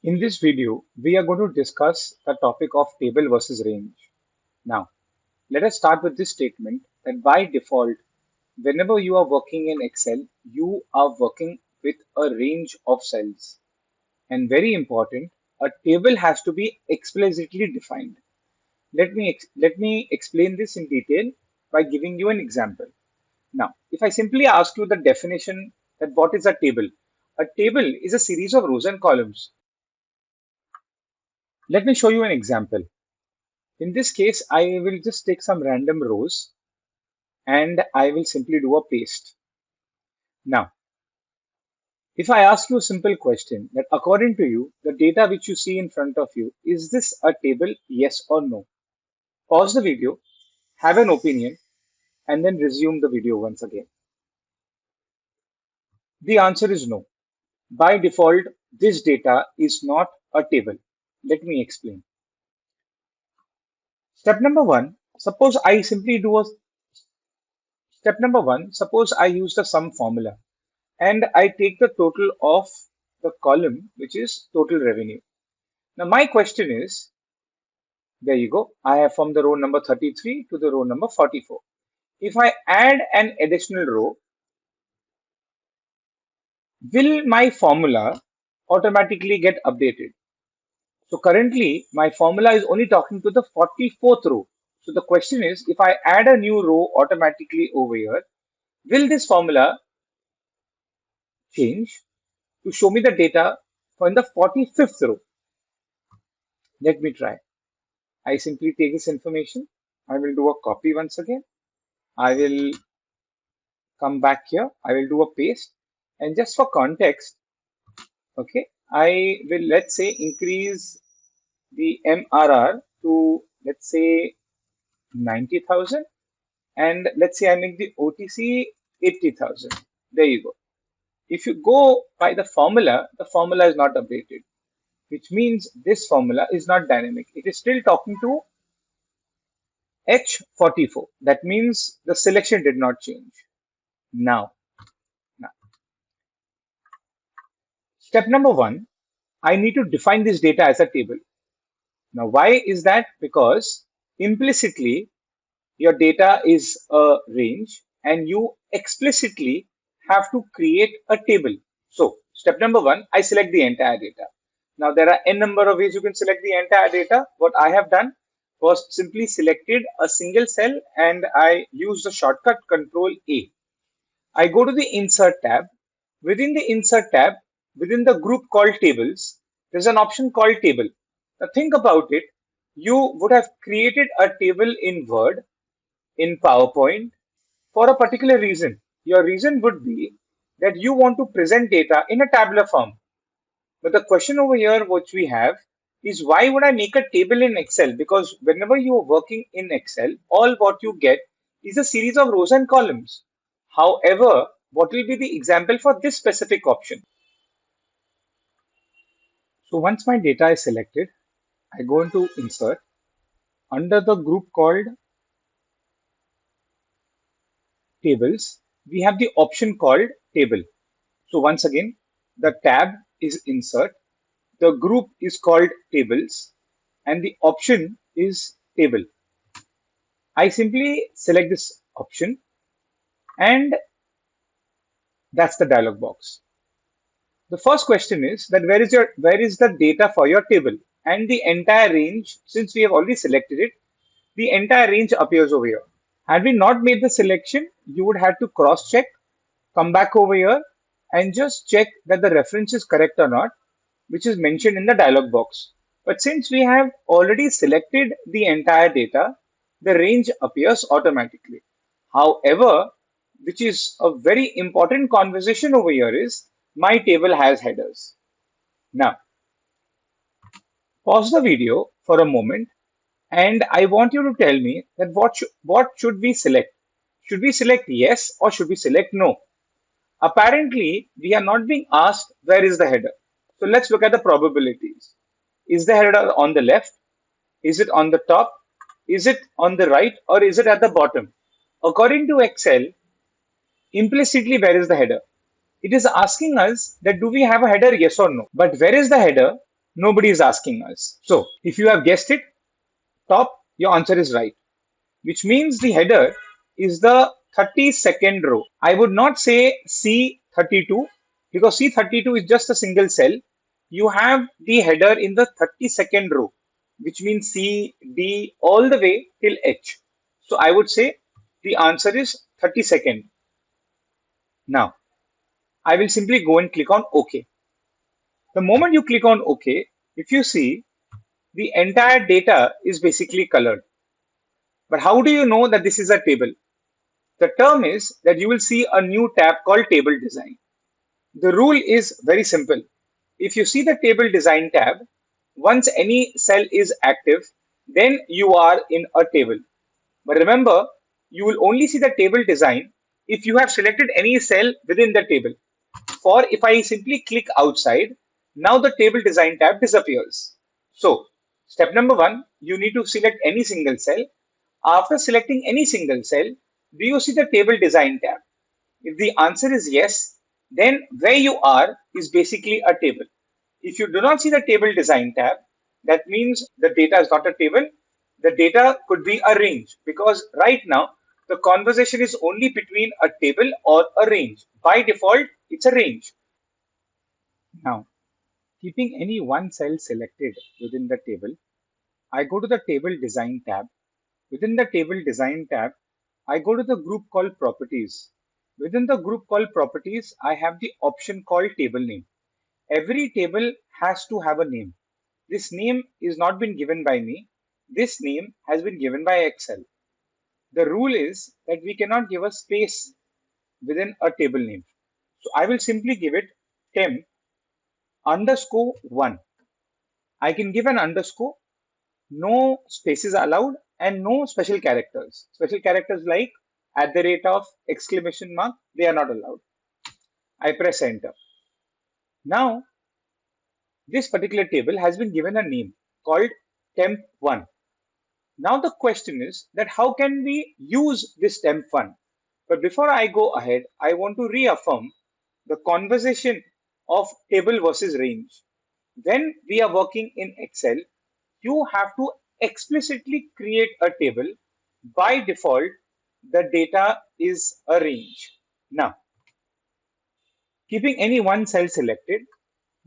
In this video, we are going to discuss the topic of table versus range. Now, let us start with this statement that by default, whenever you are working in Excel, you are working with a range of cells. And very important, a table has to be explicitly defined. Let me explain this in detail by giving you an example. Now, if I simply ask you the definition that what is a table is a series of rows and columns. Let me show you an example. In this case, I will just take some random rows and I will simply do a paste. Now, if I ask you a simple question that according to you, the data which you see in front of you, is this a table, yes or no? Pause the video, have an opinion, and then resume the video once again. The answer is no. By default, this data is not a table. Let me explain. Step number one, suppose I simply do a Step number one, suppose I use the sum formula and I take the total of the column, which is total revenue. Now, my question is, there you go. I have from the row number 33 to the row number 44. If I add an additional row, will my formula automatically get updated? So currently, my formula is only talking to the 44th row. So the question is, if I add a new row automatically over here, will this formula change to show me the data for in the 45th row? Let me try. I simply take this information. I will do a copy once again. I will come back here. I will do a paste. And just for context, okay, I will, let's say, increase the MRR to, let's say, 90,000. And let's say I make the OTC 80,000. There you go. If you go by the formula is not updated, which means this formula is not dynamic. It is still talking to H44. That means the selection did not change. Now, step number one, I need to define this data as a table. Now, why is that? Because implicitly, your data is a range and you explicitly have to create a table. So, step number one, I select the entire data. Now, there are n number of ways you can select the entire data. What I have done was simply selected a single cell and I use the shortcut Control A. I go to the Insert tab. Within the Insert tab, within the group called Tables, there's an option called Table. Now think about it. You would have created a table in Word, in PowerPoint, for a particular reason. Your reason would be that you want to present data in a tabular form. But the question over here which we have is, why would I make a table in Excel? Because whenever you are working in Excel, all what you get is a series of rows and columns. However, what will be the example for this specific option? So once my data is selected, I go into Insert. Under the group called Tables, we have the option called Table. So once again, the tab is Insert, the group is called Tables, and the option is Table. I simply select this option, and that's the dialog box. The first question is that where is the data for your table? And the entire range, since we have already selected it, the entire range appears over here. Had we not made the selection, you would have to cross check, come back over here and just check that the reference is correct or not, which is mentioned in the dialog box. But since we have already selected the entire data, the range appears automatically. However, which is a very important conversation over here is, my table has headers. Now, pause the video for a moment and I want you to tell me that what should we select? Should we select yes or should we select no? Apparently, we are not being asked where is the header. So let's look at the probabilities. Is the header on the left? Is it on the top? Is it on the right or is it at the bottom? According to Excel, implicitly where is the header? It is asking us that do we have a header, yes or no. But where is the header? Nobody is asking us. So if you have guessed it, top, your answer is right, which means the header is the 32nd row. I would not say C32 because C32 is just a single cell. You have the header in the 32nd row, which means C, D, all the way till H. So I would say the answer is 32nd. Now, I will simply go and click on OK. The moment you click on OK, if you see, the entire data is basically colored. But how do you know that this is a table? The term is that you will see a new tab called Table Design. The rule is very simple. If you see the Table Design tab, once any cell is active, then you are in a table. But remember, you will only see the table design if you have selected any cell within the table. For if I simply click outside, now the Table Design tab disappears. So, step number one, you need to select any single cell. After selecting any single cell, do you see the Table Design tab? If the answer is yes, then where you are is basically a table. If you do not see the Table Design tab, that means the data is not a table. The data could be a range because right now the conversation is only between a table or a range. By default, it's a range. Now, keeping any one cell selected within the table, I go to the Table Design tab. Within the Table Design tab, I go to the group called Properties. Within the group called Properties, I have the option called Table Name. Every table has to have a name. This name is not been given by me. This name has been given by Excel. The rule is that we cannot give a space within a table name. So I will simply give it temp_1. I can give an underscore, no spaces allowed, and no special characters. Special characters like @ exclamation mark, they are not allowed. I press enter. Now, this particular table has been given a name called temp1. Now the question is that how can we use this temp1? But before I go ahead, I want to reaffirm the conversation of table versus range. When we are working in Excel, you have to explicitly create a table. By default, the data is a range. Now, keeping any one cell selected,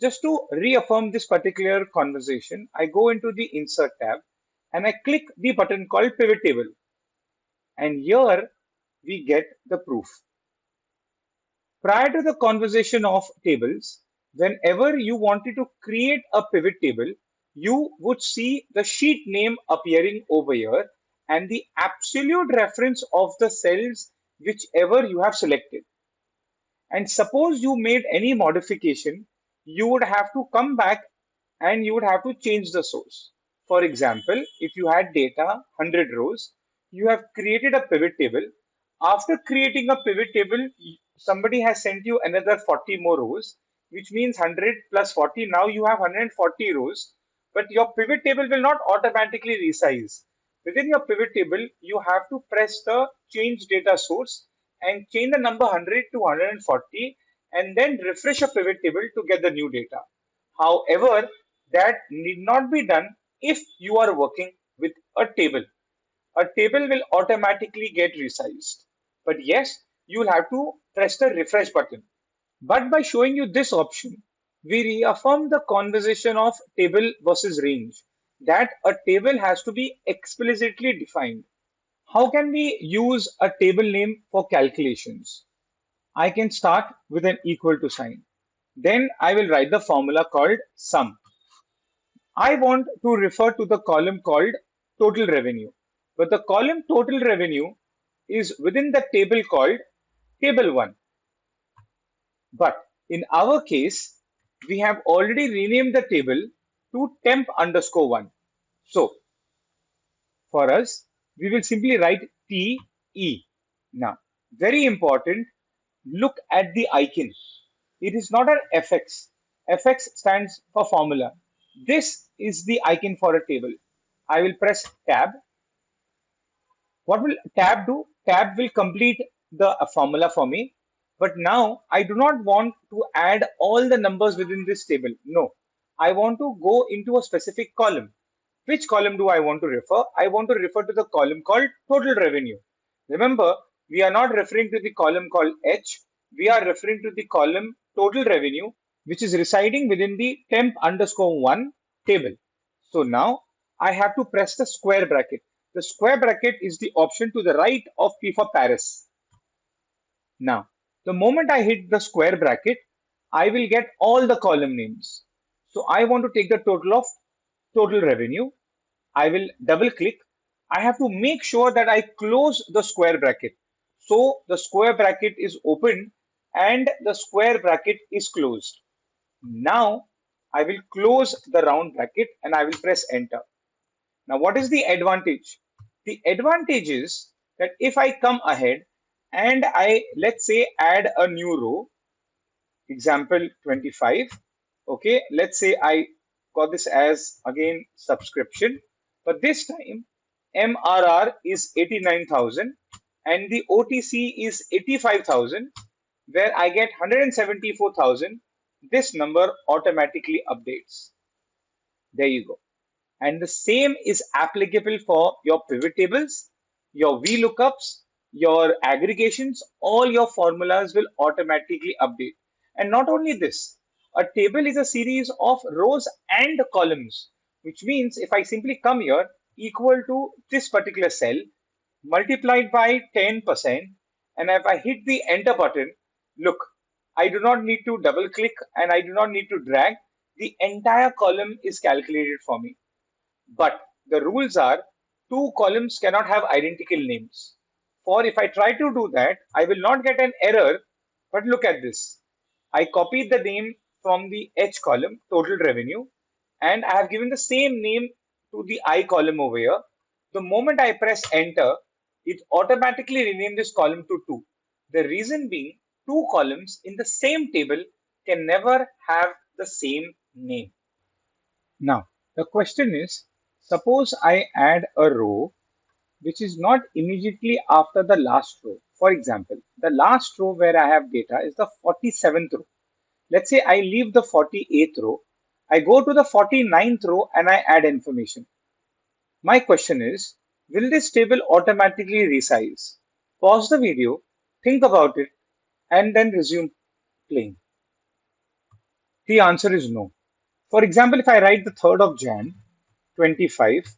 just to reaffirm this particular conversation, I go into the Insert tab and I click the button called Pivot Table. And here we get the proof. Prior to the conversation of tables, whenever you wanted to create a pivot table, you would see the sheet name appearing over here and the absolute reference of the cells whichever you have selected. And suppose you made any modification, you would have to come back and you would have to change the source. For example, if you had data 100 rows, you have created a pivot table. After creating a pivot table, somebody has sent you another 40 more rows, which means 100 plus 40. Now you have 140 rows, but your pivot table will not automatically resize. Within your pivot table, you have to press the change data source and change the number 100 to 140 and then refresh a pivot table to get the new data. However, that need not be done if you are working with a table. A table will automatically get resized. But yes, you will have to press the refresh button. But by showing you this option, we reaffirm the conversation of table versus range, that a table has to be explicitly defined. How can we use a table name for calculations? I can start with an equal to sign. Then I will write the formula called sum. I want to refer to the column called total revenue, but the column total revenue is within the table called table 1. But in our case, we have already renamed the table to temp_1. So for us, we will simply write TE. Now, very important, look at the icon. It is not an FX. FX stands for formula. This is the icon for a table. I will press tab. What will tab do? Tab will complete the formula for me. But now I do not want to add all the numbers within this table. No, I want to go into a specific column. Which column do I want to refer? I want to refer to the column called total revenue. Remember, we are not referring to the column called H. We are referring to the column total revenue, which is residing within the temp underscore one table. So now I have to press the square bracket. The square bracket is the option to the right of P for Paris. Now, the moment I hit the square bracket, I will get all the column names. So I want to take the total of total revenue. I will double click. I have to make sure that I close the square bracket. So the square bracket is open and the square bracket is closed. Now I will close the round bracket and I will press enter. Now what is the advantage? The advantage is that if I come ahead and I, let's say, add a new row, example 25. Okay, let's say I got this as again subscription, but this time MRR is 89,000 and the OTC is 85,000, where I get 174,000. This number automatically updates. There you go. And the same is applicable for your pivot tables, your VLOOKUPs, your aggregations. All your formulas will automatically update. And not only this, a table is a series of rows and columns, which means if I simply come here equal to this particular cell multiplied by 10%, and if I hit the enter button, look, I do not need to double click and I do not need to drag. The entire column is calculated for me. But the rules are two columns cannot have identical names. For if I try to do that, I will not get an error. But look at this. I copied the name from the H column, total revenue, and I have given the same name to the I column over here. The moment I press enter, it automatically renamed this column to 2. The reason being, two columns in the same table can never have the same name. Now, the question is, suppose I add a row which is not immediately after the last row. For example, the last row where I have data is the 47th row. Let's say I leave the 48th row. I go to the 49th row and I add information. My question is, will this table automatically resize? Pause the video, think about it, and then resume playing. The answer is no. For example, if I write the 3rd of Jan 25,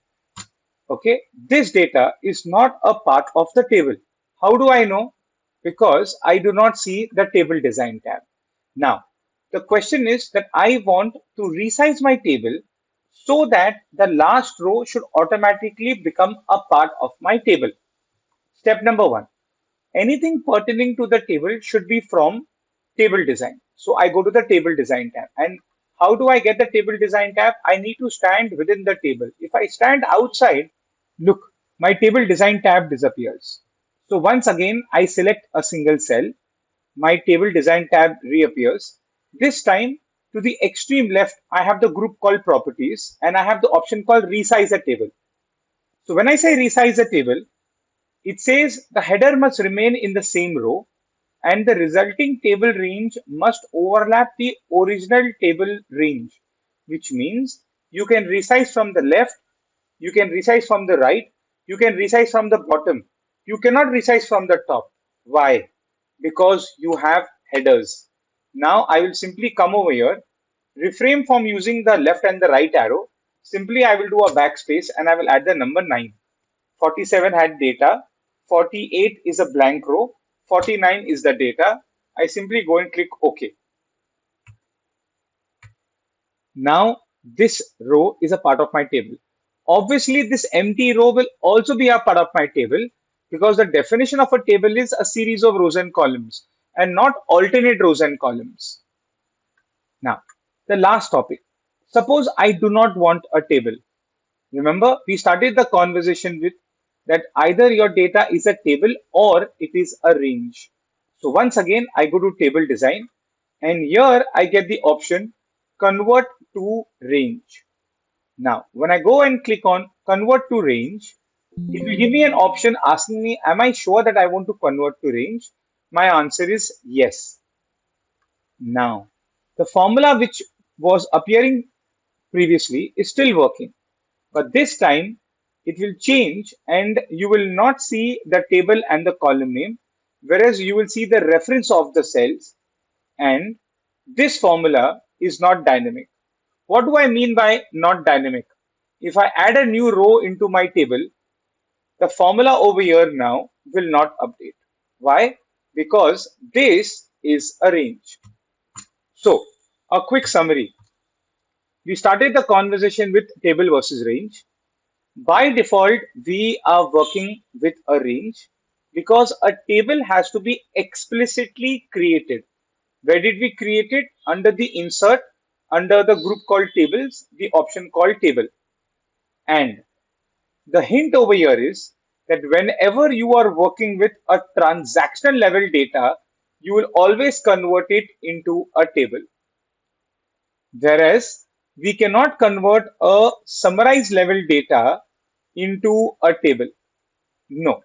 okay, this data is not a part of the table. How do I know? Because I do not see the table design tab. Now, the question is that I want to resize my table so that the last row should automatically become a part of my table. Step number 1, anything pertaining to the table should be from table design. So I go to the table design tab. And how do I get the table design tab? I need to stand within the table. If I stand outside, look, my table design tab disappears. So once again, I select a single cell. My table design tab reappears. This time to the extreme left, I have the group called properties and I have the option called resize a table. So when I say resize a table, it says the header must remain in the same row and the resulting table range must overlap the original table range, which means you can resize from the left, you can resize from the right, you can resize from the bottom. You cannot resize from the top. Why? Because you have headers. Now I will simply come over here, refrain from using the left and the right arrow. Simply I will do a backspace and I will add the number 9. 47 had data, 48 is a blank row, 49 is the data. I simply go and click OK. Now this row is a part of my table. Obviously, this empty row will also be a part of my table because the definition of a table is a series of rows and columns and not alternate rows and columns. Now, the last topic. Suppose I do not want a table. Remember, we started the conversation with that either your data is a table or it is a range. So once again, I go to table design and here I get the option convert to range. Now, when I go and click on convert to range, it will give me an option asking me, am I sure that I want to convert to range? My answer is yes. Now, the formula which was appearing previously is still working. But this time it will change and you will not see the table and the column name, whereas you will see the reference of the cells, and this formula is not dynamic. What do I mean by not dynamic? If I add a new row into my table, the formula over here now will not update. Why? Because this is a range. So, a quick summary. We started the conversation with table versus range. By default, we are working with a range because a table has to be explicitly created. Where did we create it? Under the insert, under the group called tables, the option called table. And the hint over here is that whenever you are working with a transactional level data, you will always convert it into a table. Whereas we cannot convert a summarized level data into a table. No.